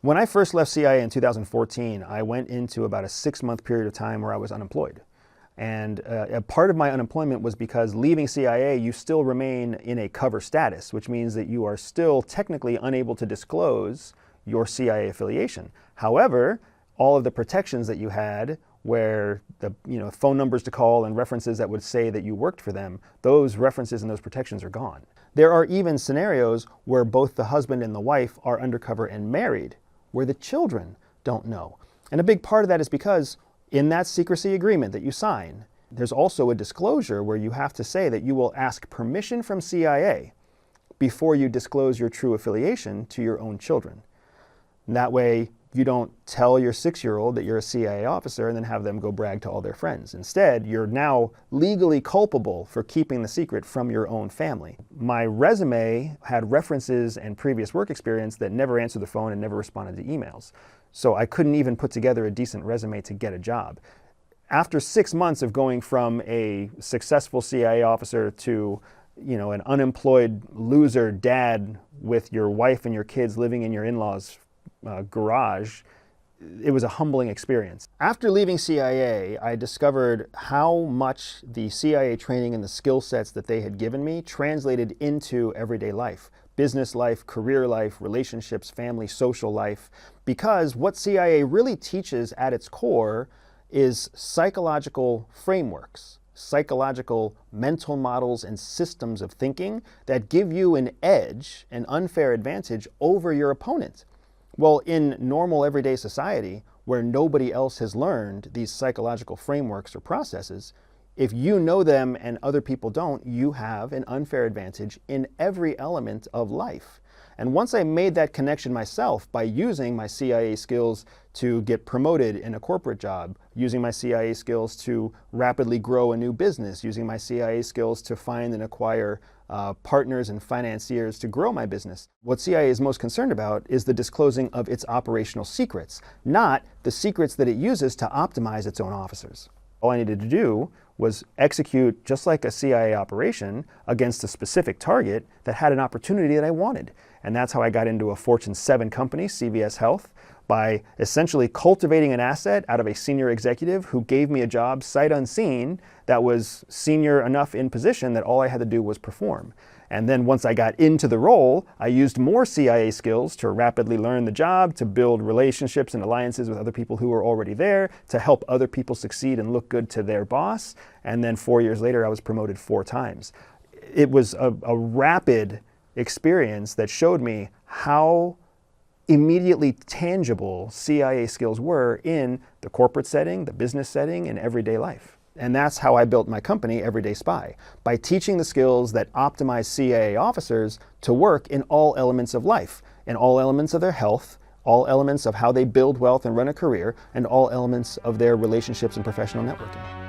When I first left CIA in 2014, I went into about a 6-month period of time where I was unemployed. And a part of my unemployment was because leaving CIA, you still remain in a cover status, which means that you are still technically unable to disclose your CIA affiliation. However, all of the protections that you had, where the phone numbers to call and references that would say that you worked for them, those references and those protections are gone. There are even scenarios where both the husband and the wife are undercover and married, where the children don't know. And a big part of that is because in that secrecy agreement that you sign, there's also a disclosure where you have to say that you will ask permission from CIA before you disclose your true affiliation to your own children. And that way, you don't tell your 6-year-old that you're a CIA officer and then have them go brag to all their friends. Instead, you're now legally culpable for keeping the secret from your own family. My resume had references and previous work experience that never answered the phone and never responded to emails. So I couldn't even put together a decent resume to get a job. After 6 months of going from a successful CIA officer to an unemployed loser dad with your wife and your kids living in your in-laws' garage, it was a humbling experience. After leaving CIA, I discovered how much the CIA training and the skill sets that they had given me translated into everyday life. Business life, career life, relationships, family, social life. Because what CIA really teaches at its core is psychological frameworks, psychological mental models and systems of thinking that give you an edge, an unfair advantage over your opponent. Well, in normal everyday society, where nobody else has learned these psychological frameworks or processes, if you know them and other people don't, you have an unfair advantage in every element of life. And once I made that connection myself by using my CIA skills to get promoted in a corporate job, using my CIA skills to rapidly grow a new business, using my CIA skills to find and acquire partners and financiers to grow my business, what CIA is most concerned about is the disclosing of its operational secrets, not the secrets that it uses to optimize its own officers. All I needed to do was execute just like a CIA operation against a specific target that had an opportunity that I wanted. And that's how I got into a Fortune 7 company, CVS Health, by essentially cultivating an asset out of a senior executive who gave me a job sight unseen that was senior enough in position that all I had to do was perform. And then once I got into the role, I used more CIA skills to rapidly learn the job, to build relationships and alliances with other people who were already there, to help other people succeed and look good to their boss. And then 4 years later, I was promoted 4 times. It was a rapid experience that showed me how immediately tangible CIA skills were in the corporate setting, the business setting, and everyday life. And that's how I built my company, Everyday Spy, by teaching the skills that optimize CIA officers to work in all elements of life, in all elements of their health, all elements of how they build wealth and run a career, and all elements of their relationships and professional networking.